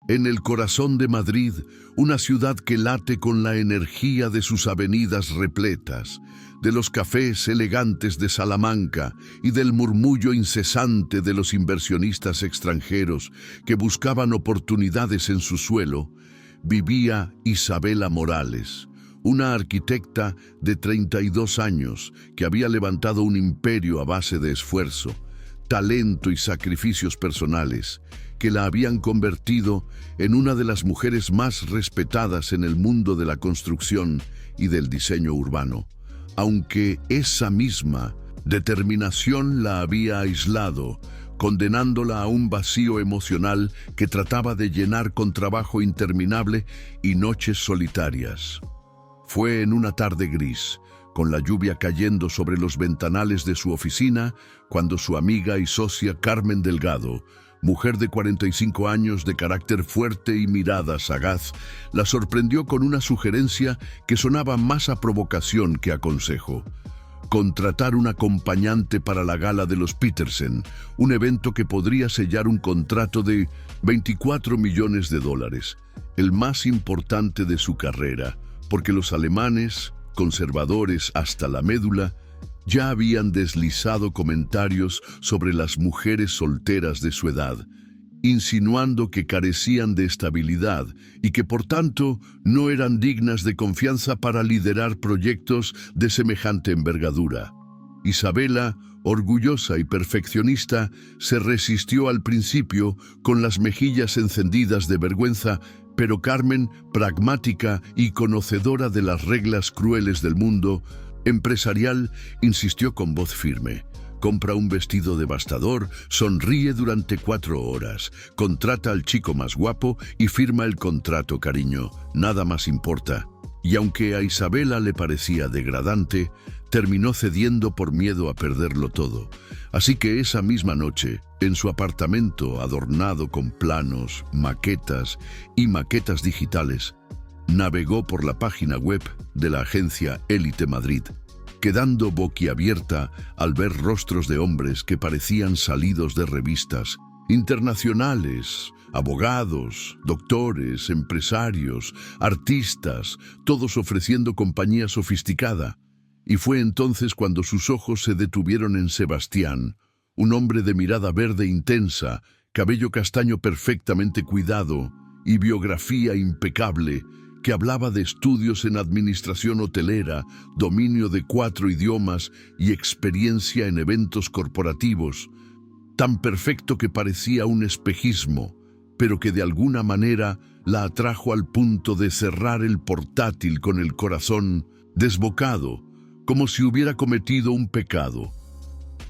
En el corazón de Madrid, una ciudad que late con la energía de sus avenidas repletas, de los cafés elegantes de Salamanca y del murmullo incesante de los inversionistas extranjeros que buscaban oportunidades en su suelo, vivía Isabela Morales, una arquitecta de 32 años que había levantado un imperio a base de esfuerzo, talento y sacrificios personales, que la habían convertido en una de las mujeres más respetadas en el mundo de la construcción y del diseño urbano, aunque esa misma determinación la había aislado, condenándola a un vacío emocional que trataba de llenar con trabajo interminable y noches solitarias. Fue en una tarde gris, con la lluvia cayendo sobre los ventanales de su oficina, cuando su amiga y socia Carmen Delgado, mujer de 45 años de carácter fuerte y mirada sagaz, la sorprendió con una sugerencia que sonaba más a provocación que a consejo: contratar un acompañante para la gala de los Petersen, un evento que podría sellar un contrato de $24 millones, el más importante de su carrera, porque los alemanes, conservadores hasta la médula, ya habían deslizado comentarios sobre las mujeres solteras de su edad, insinuando que carecían de estabilidad y que por tanto no eran dignas de confianza para liderar proyectos de semejante envergadura. Isabela, orgullosa y perfeccionista, se resistió al principio con las mejillas encendidas de vergüenza, pero Carmen, pragmática y conocedora de las reglas crueles del mundo empresarial, insistió con voz firme: compra un vestido devastador, sonríe durante 4 horas, contrata al chico más guapo y firma el contrato, cariño, nada más importa. Y aunque a Isabela le parecía degradante, terminó cediendo por miedo a perderlo todo. Así que esa misma noche, en su apartamento adornado con planos, maquetas y maquetas digitales, navegó por la página web de la agencia Élite Madrid, quedando boquiabierta al ver rostros de hombres que parecían salidos de revistas internacionales, abogados, doctores, empresarios, artistas, todos ofreciendo compañía sofisticada. Y fue entonces cuando sus ojos se detuvieron en Sebastián, un hombre de mirada verde intensa, cabello castaño perfectamente cuidado y biografía impecable, que hablaba de estudios en administración hotelera, dominio de 4 idiomas y experiencia en eventos corporativos, tan perfecto que parecía un espejismo, pero que de alguna manera la atrajo al punto de cerrar el portátil con el corazón desbocado, como si hubiera cometido un pecado.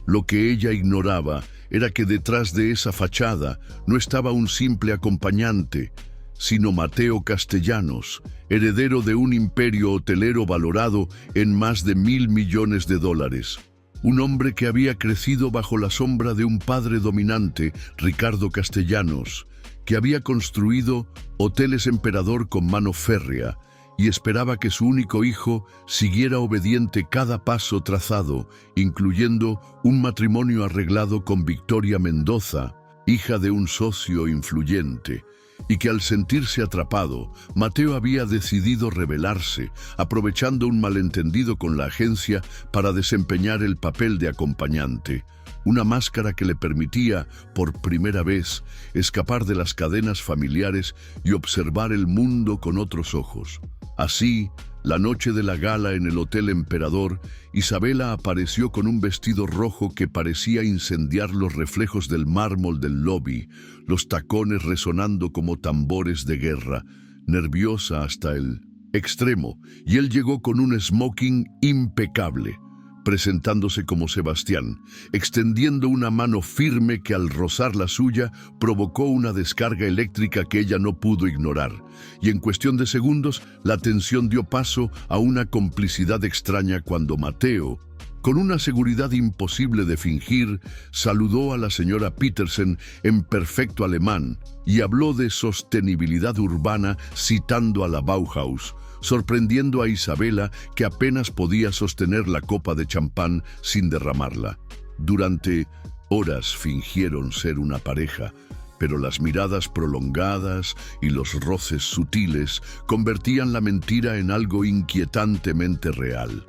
Lo que ella ignoraba era que detrás de esa fachada no estaba un simple acompañante, sino Mateo Castellanos, heredero de un imperio hotelero valorado en más de $1.000 millones. Un hombre que había crecido bajo la sombra de un padre dominante, Ricardo Castellanos, que había construido hoteles Emperador con mano férrea y esperaba que su único hijo siguiera obediente cada paso trazado, incluyendo un matrimonio arreglado con Victoria Mendoza, hija de un socio influyente, y que al sentirse atrapado, Mateo había decidido rebelarse, aprovechando un malentendido con la agencia para desempeñar el papel de acompañante, una máscara que le permitía, por primera vez, escapar de las cadenas familiares y observar el mundo con otros ojos. Así, la noche de la gala en el Hotel Emperador, Isabela apareció con un vestido rojo que parecía incendiar los reflejos del mármol del lobby, los tacones resonando como tambores de guerra, nerviosa hasta el extremo, y él llegó con un smoking impecable, presentándose como Sebastián, extendiendo una mano firme que al rozar la suya provocó una descarga eléctrica que ella no pudo ignorar, y en cuestión de segundos la tensión dio paso a una complicidad extraña cuando Mateo, con una seguridad imposible de fingir, saludó a la señora Petersen en perfecto alemán y habló de sostenibilidad urbana citando a la Bauhaus, sorprendiendo a Isabela, que apenas podía sostener la copa de champán sin derramarla. Durante horas fingieron ser una pareja, pero las miradas prolongadas y los roces sutiles convertían la mentira en algo inquietantemente real.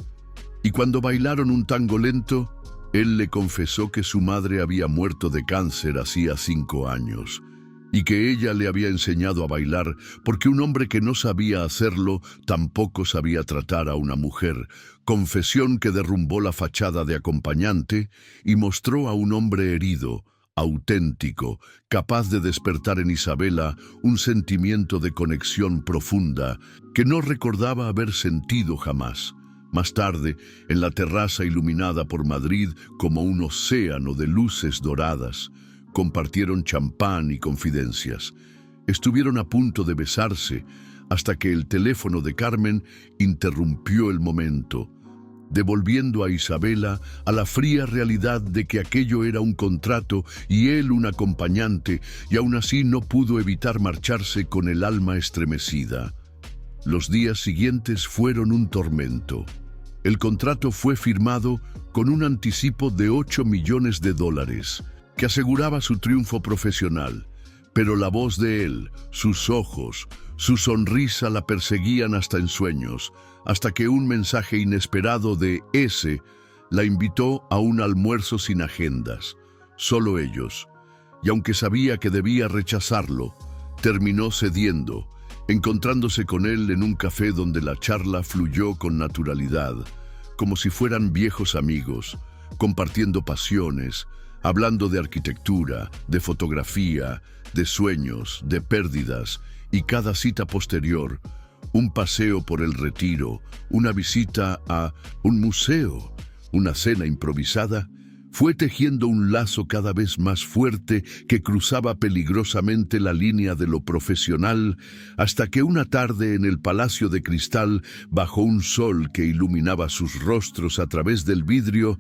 Y cuando bailaron un tango lento, él le confesó que su madre había muerto de cáncer hacía 5 años y que ella le había enseñado a bailar porque un hombre que no sabía hacerlo tampoco sabía tratar a una mujer, confesión que derrumbó la fachada de acompañante y mostró a un hombre herido, auténtico, capaz de despertar en Isabela un sentimiento de conexión profunda que no recordaba haber sentido jamás. Más tarde, en la terraza iluminada por Madrid como un océano de luces doradas, compartieron champán y confidencias. Estuvieron a punto de besarse hasta que el teléfono de Carmen interrumpió el momento, devolviendo a Isabela a la fría realidad de que aquello era un contrato y él un acompañante, y aún así no pudo evitar marcharse con el alma estremecida. Los días siguientes fueron un tormento. El contrato fue firmado con un anticipo de $8 millones que aseguraba su triunfo profesional, pero la voz de él, sus ojos, su sonrisa la perseguían hasta en sueños, hasta que un mensaje inesperado de ese la invitó a un almuerzo sin agendas, solo ellos, y aunque sabía que debía rechazarlo, terminó cediendo, encontrándose con él en un café donde la charla fluyó con naturalidad, como si fueran viejos amigos, compartiendo pasiones, hablando de arquitectura, de fotografía, de sueños, de pérdidas, y cada cita posterior, un paseo por el Retiro, una visita a un museo, una cena improvisada, fue tejiendo un lazo cada vez más fuerte que cruzaba peligrosamente la línea de lo profesional, hasta que una tarde en el Palacio de Cristal, bajo un sol que iluminaba sus rostros a través del vidrio,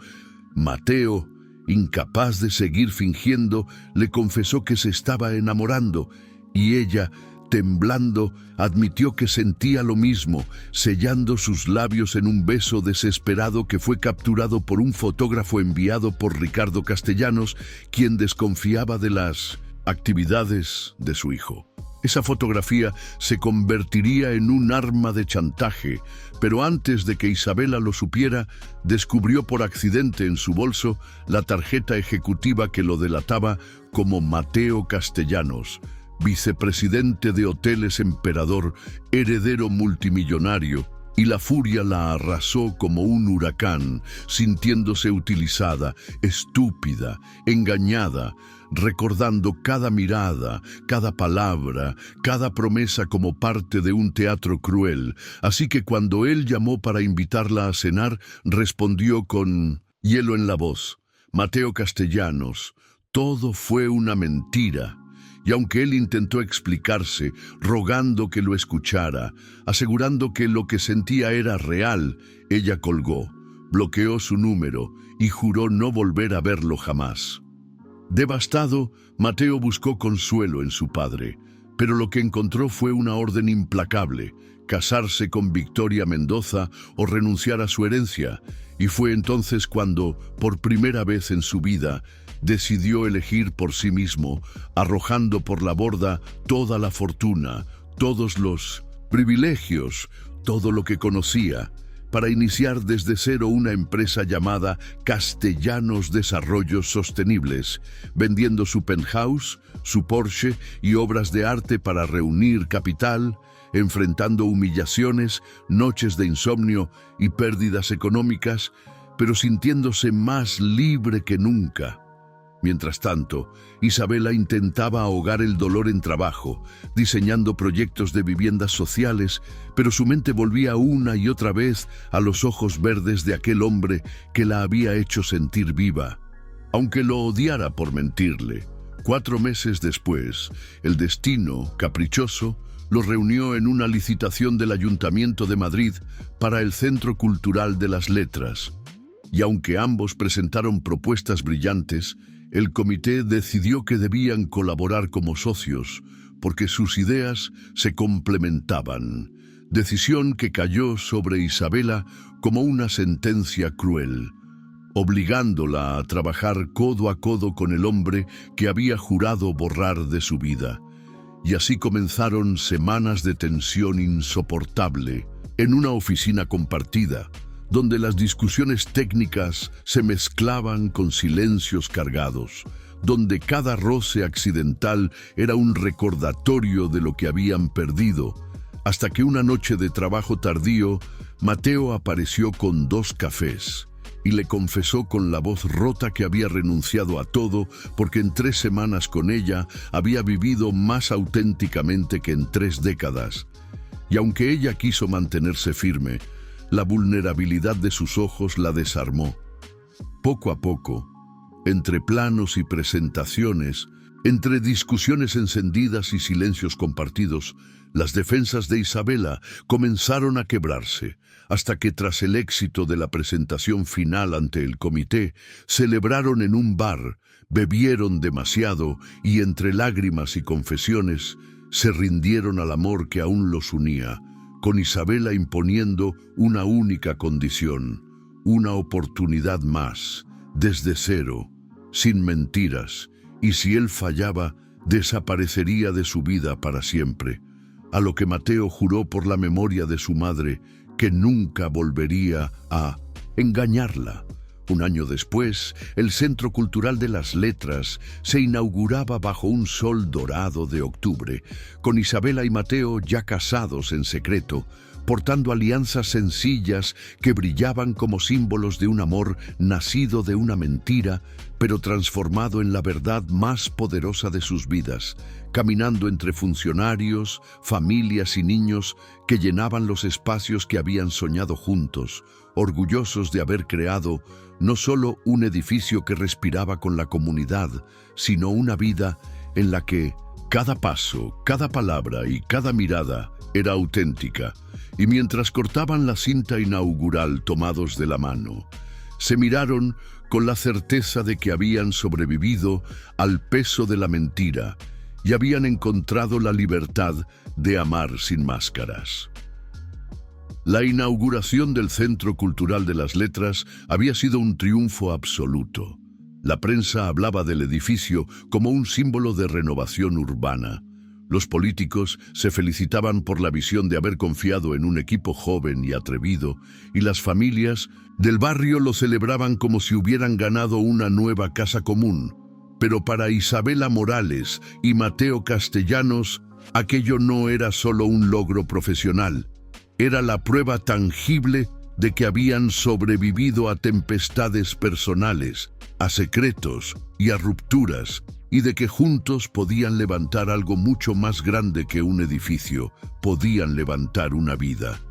Mateo, incapaz de seguir fingiendo, le confesó que se estaba enamorando, y ella, temblando, admitió que sentía lo mismo, sellando sus labios en un beso desesperado que fue capturado por un fotógrafo enviado por Ricardo Castellanos, quien desconfiaba de las actividades de su hijo. Esa fotografía se convertiría en un arma de chantaje, pero antes de que Isabela lo supiera, descubrió por accidente en su bolso la tarjeta ejecutiva que lo delataba como Mateo Castellanos, vicepresidente de Hoteles Emperador, heredero multimillonario, y la furia la arrasó como un huracán, sintiéndose utilizada, estúpida, engañada, recordando cada mirada, cada palabra, cada promesa como parte de un teatro cruel. Así que cuando él llamó para invitarla a cenar, respondió con hielo en la voz: Mateo Castellanos, todo fue una mentira. Y aunque él intentó explicarse, rogando que lo escuchara, asegurando que lo que sentía era real, ella colgó, bloqueó su número y juró no volver a verlo jamás. Devastado, Mateo buscó consuelo en su padre, pero lo que encontró fue una orden implacable: casarse con Victoria Mendoza o renunciar a su herencia, y fue entonces cuando, por primera vez en su vida, decidió elegir por sí mismo, arrojando por la borda toda la fortuna, todos los privilegios, todo lo que conocía, para iniciar desde cero una empresa llamada Castellanos Desarrollos Sostenibles, vendiendo su penthouse, su Porsche y obras de arte para reunir capital, enfrentando humillaciones, noches de insomnio y pérdidas económicas, pero sintiéndose más libre que nunca. Mientras tanto, Isabela intentaba ahogar el dolor en trabajo, diseñando proyectos de viviendas sociales, pero su mente volvía una y otra vez a los ojos verdes de aquel hombre que la había hecho sentir viva. Aunque lo odiara por mentirle, 4 meses después, el destino, caprichoso, los reunió en una licitación del Ayuntamiento de Madrid para el Centro Cultural de las Letras. Y aunque ambos presentaron propuestas brillantes, el comité decidió que debían colaborar como socios, porque sus ideas se complementaban, decisión que cayó sobre Isabela como una sentencia cruel. obligándola a trabajar codo a codo con el hombre que había jurado borrar de su vida. Y así comenzaron semanas de tensión insoportable en una oficina compartida, donde las discusiones técnicas se mezclaban con silencios cargados, donde cada roce accidental era un recordatorio de lo que habían perdido, hasta que una noche de trabajo tardío, Mateo apareció con 2 cafés y le confesó con la voz rota que había renunciado a todo porque en 3 semanas con ella había vivido más auténticamente que en 3 décadas. Y aunque ella quiso mantenerse firme, la vulnerabilidad de sus ojos la desarmó. Poco a poco, entre planos y presentaciones, entre discusiones encendidas y silencios compartidos, las defensas de Isabela comenzaron a quebrarse, hasta que tras el éxito de la presentación final ante el comité, celebraron en un bar, bebieron demasiado y entre lágrimas y confesiones, se rindieron al amor que aún los unía, con Isabela imponiendo una única condición, una oportunidad más, desde cero, sin mentiras, y si él fallaba, desaparecería de su vida para siempre, a lo que Mateo juró por la memoria de su madre que nunca volvería a engañarla. Un año después, el Centro Cultural de las Letras se inauguraba bajo un sol dorado de octubre, con Isabela y Mateo ya casados en secreto, portando alianzas sencillas que brillaban como símbolos de un amor nacido de una mentira, pero transformado en la verdad más poderosa de sus vidas, caminando entre funcionarios, familias y niños que llenaban los espacios que habían soñado juntos, orgullosos de haber creado no solo un edificio que respiraba con la comunidad, sino una vida en la que cada paso, cada palabra y cada mirada era auténtica. Y mientras cortaban la cinta inaugural tomados de la mano, se miraron con la certeza de que habían sobrevivido al peso de la mentira y habían encontrado la libertad de amar sin máscaras. La inauguración del Centro Cultural de las Letras había sido un triunfo absoluto. La prensa hablaba del edificio como un símbolo de renovación urbana. Los políticos se felicitaban por la visión de haber confiado en un equipo joven y atrevido, y las familias del barrio lo celebraban como si hubieran ganado una nueva casa común. Pero para Isabela Morales y Mateo Castellanos, aquello no era solo un logro profesional. Era la prueba tangible de que habían sobrevivido a tempestades personales, a secretos y a rupturas, y de que juntos podían levantar algo mucho más grande que un edificio, podían levantar una vida.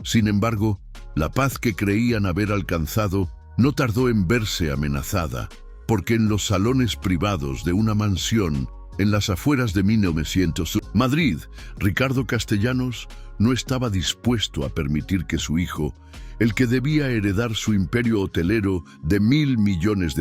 Sin embargo, la paz que creían haber alcanzado no tardó en verse amenazada, porque en los salones privados de una mansión en las afueras de 1900, Madrid, Ricardo Castellanos no estaba dispuesto a permitir que su hijo, el que debía heredar su imperio hotelero de $1.000 millones,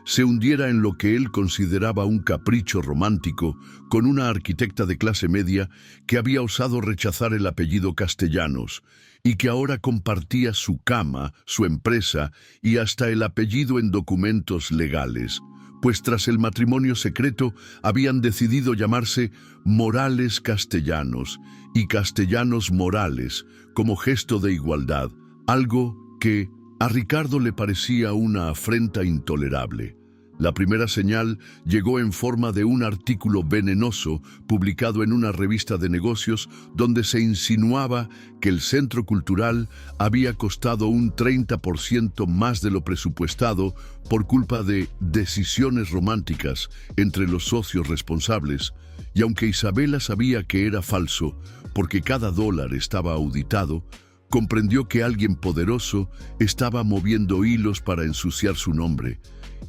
se hundiera en lo que él consideraba un capricho romántico con una arquitecta de clase media que había osado rechazar el apellido Castellanos y que ahora compartía su cama, su empresa y hasta el apellido en documentos legales, pues tras el matrimonio secreto habían decidido llamarse Morales Castellanos y Castellanos Morales como gesto de igualdad, algo que a Ricardo le parecía una afrenta intolerable. La primera señal llegó en forma de un artículo venenoso publicado en una revista de negocios donde se insinuaba que el centro cultural había costado un 30% más de lo presupuestado por culpa de decisiones románticas entre los socios responsables, y aunque Isabela sabía que era falso porque cada dólar estaba auditado, comprendió que alguien poderoso estaba moviendo hilos para ensuciar su nombre,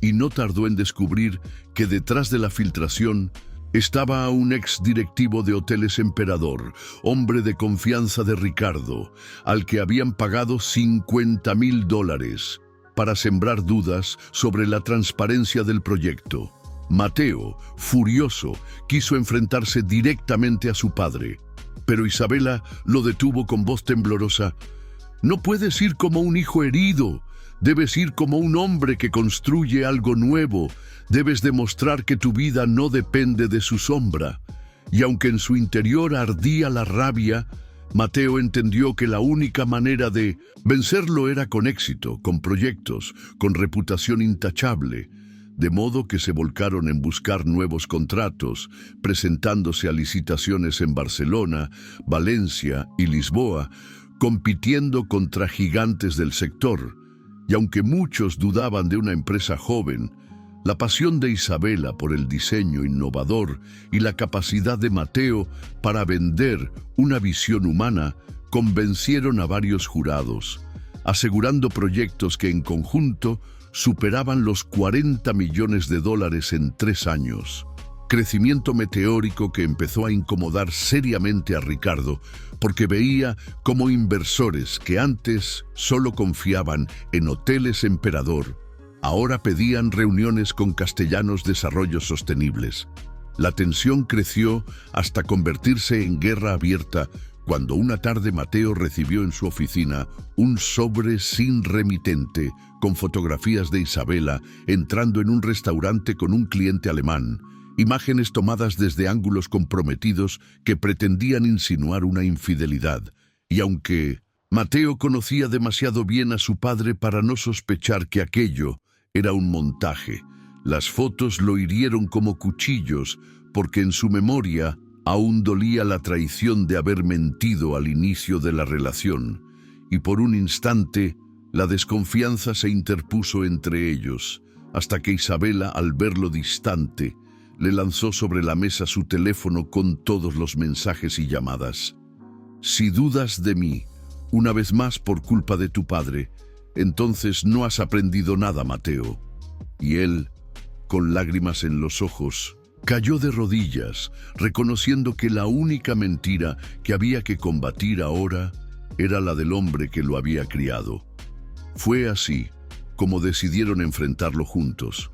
y no tardó en descubrir que detrás de la filtración estaba un ex directivo de Hoteles Emperador, hombre de confianza de Ricardo, al que habían pagado $50.000 para sembrar dudas sobre la transparencia del proyecto. Mateo, furioso, quiso enfrentarse directamente a su padre, pero Isabela lo detuvo con voz temblorosa. «No puedes ir como un hijo herido. Debes ir como un hombre que construye algo nuevo. Debes demostrar que tu vida no depende de su sombra. Y aunque en su interior ardía la rabia, Mateo entendió que la única manera de vencerlo era con éxito, con proyectos, con reputación intachable. De modo que se volcaron en buscar nuevos contratos, presentándose a licitaciones en Barcelona, Valencia y Lisboa, compitiendo contra gigantes del sector. Y aunque muchos dudaban de una empresa joven, la pasión de Isabela por el diseño innovador y la capacidad de Mateo para vender una visión humana convencieron a varios jurados, asegurando proyectos que en conjunto superaban los 40 millones de dólares en 3 años. Crecimiento meteórico que empezó a incomodar seriamente a Ricardo, porque veía cómo inversores que antes solo confiaban en hoteles Emperador, ahora pedían reuniones con Castellanos Desarrollos Sostenibles. La tensión creció hasta convertirse en guerra abierta cuando una tarde Mateo recibió en su oficina un sobre sin remitente con fotografías de Isabela entrando en un restaurante con un cliente alemán, imágenes tomadas desde ángulos comprometidos que pretendían insinuar una infidelidad. Y aunque Mateo conocía demasiado bien a su padre para no sospechar que aquello era un montaje, las fotos lo hirieron como cuchillos porque en su memoria aún dolía la traición de haber mentido al inicio de la relación, y por un instante la desconfianza se interpuso entre ellos, hasta que Isabela, al verlo distante, le lanzó sobre la mesa su teléfono con todos los mensajes y llamadas. Si dudas de mí, una vez más por culpa de tu padre, entonces no has aprendido nada, Mateo. Y él, con lágrimas en los ojos, cayó de rodillas, reconociendo que la única mentira que había que combatir ahora era la del hombre que lo había criado. Fue así como decidieron enfrentarlo juntos,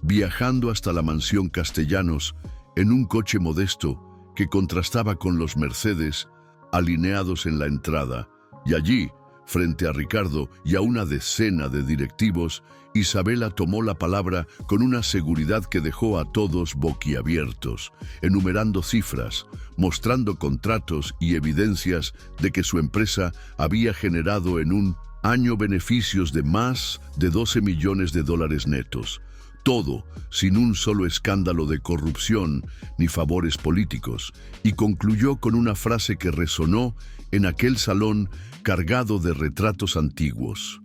viajando hasta la mansión Castellanos en un coche modesto que contrastaba con los Mercedes alineados en la entrada, y allí, frente a Ricardo y a una decena de directivos, Isabela tomó la palabra con una seguridad que dejó a todos boquiabiertos, enumerando cifras, mostrando contratos y evidencias de que su empresa había generado en un año beneficios de más de 12 millones de dólares netos. Todo sin un solo escándalo de corrupción ni favores políticos, y concluyó con una frase que resonó en aquel salón cargado de retratos antiguos.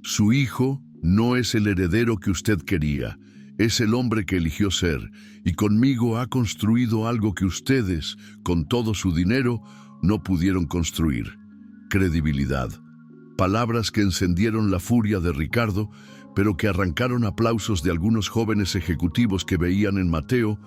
Su hijo no es el heredero que usted quería, es el hombre que eligió ser, y conmigo ha construido algo que ustedes, con todo su dinero, no pudieron construir: credibilidad. Palabras que encendieron la furia de Ricardo, pero que arrancaron aplausos de algunos jóvenes ejecutivos que veían en Mateo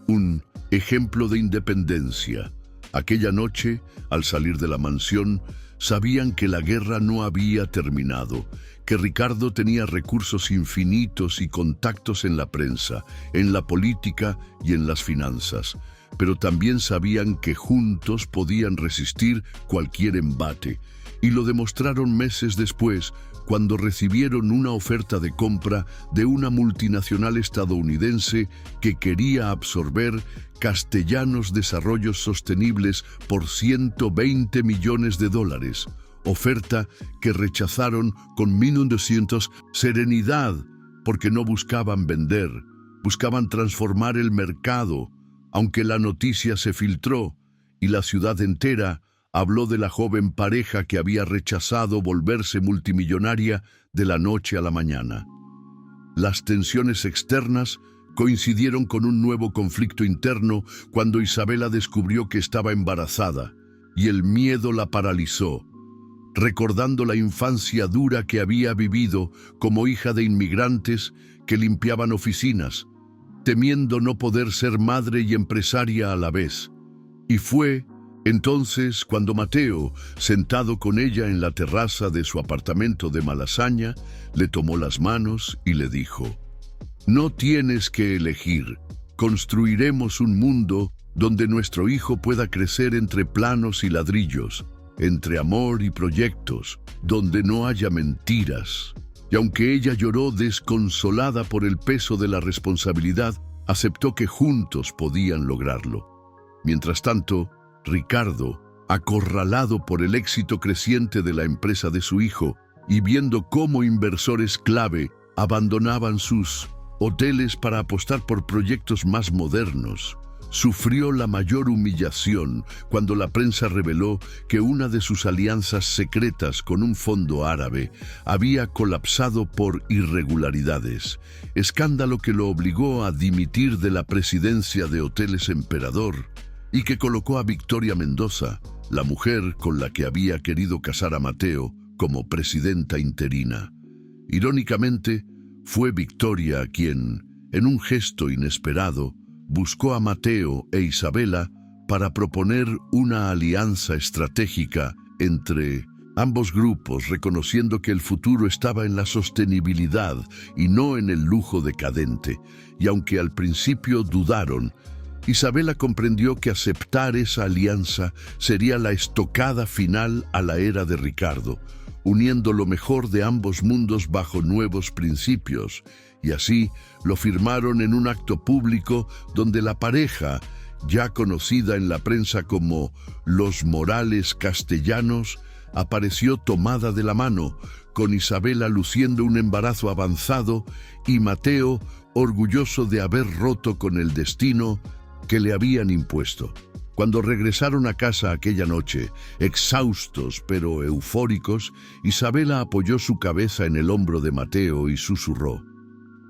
un ejemplo de independencia. Aquella noche, al salir de la mansión, sabían que la guerra no había terminado, que Ricardo tenía recursos infinitos y contactos en la prensa, en la política y en las finanzas, pero también sabían que juntos podían resistir cualquier embate, y lo demostraron meses después, cuando recibieron una oferta de compra de una multinacional estadounidense que quería absorber Castellanos Desarrollos Sostenibles por 120 millones de dólares, oferta que rechazaron con 1200 serenidad, porque no buscaban vender, buscaban transformar el mercado, aunque la noticia se filtró y la ciudad entera habló de la joven pareja que había rechazado volverse multimillonaria de la noche a la mañana. Las tensiones externas coincidieron con un nuevo conflicto interno cuando Isabela descubrió que estaba embarazada, y el miedo la paralizó, recordando la infancia dura que había vivido como hija de inmigrantes que limpiaban oficinas, temiendo no poder ser madre y empresaria a la vez. Y fue entonces cuando Mateo, sentado con ella en la terraza de su apartamento de Malasaña, le tomó las manos y le dijo: «No tienes que elegir. Construiremos un mundo donde nuestro hijo pueda crecer entre planos y ladrillos, entre amor y proyectos, donde no haya mentiras». y aunque ella lloró desconsolada por el peso de la responsabilidad, aceptó que juntos podían lograrlo. Mientras tanto, Ricardo, acorralado por el éxito creciente de la empresa de su hijo y viendo cómo inversores clave abandonaban sus hoteles para apostar por proyectos más modernos, sufrió la mayor humillación cuando la prensa reveló que una de sus alianzas secretas con un fondo árabe había colapsado por irregularidades, escándalo que lo obligó a dimitir de la presidencia de Hoteles Emperador y que colocó a Victoria Mendoza, la mujer con la que había querido casar a Mateo, como presidenta interina. Irónicamente, fue Victoria quien, en un gesto inesperado, buscó a Mateo e Isabela para proponer una alianza estratégica entre ambos grupos, reconociendo que el futuro estaba en la sostenibilidad y no en el lujo decadente. Y aunque al principio dudaron, Isabela comprendió que aceptar esa alianza sería la estocada final a la era de Ricardo, uniendo lo mejor de ambos mundos bajo nuevos principios, y así lo firmaron en un acto público donde la pareja, ya conocida en la prensa como los Morales Castellanos, apareció tomada de la mano, con Isabela luciendo un embarazo avanzado y Mateo orgulloso de haber roto con el destino que le habían impuesto. Cuando regresaron a casa aquella noche, exhaustos pero eufóricos, Isabela apoyó su cabeza en el hombro de Mateo y susurró: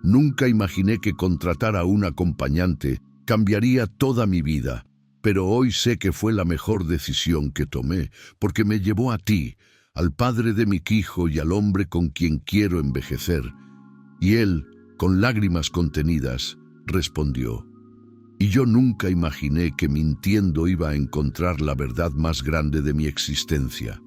«Nunca imaginé que contratar a un acompañante cambiaría toda mi vida, pero hoy sé que fue la mejor decisión que tomé, porque me llevó a ti, al padre de mi hijo y al hombre con quien quiero envejecer». Y él, con lágrimas contenidas, respondió: «Y yo nunca imaginé que mintiendo iba a encontrar la verdad más grande de mi existencia».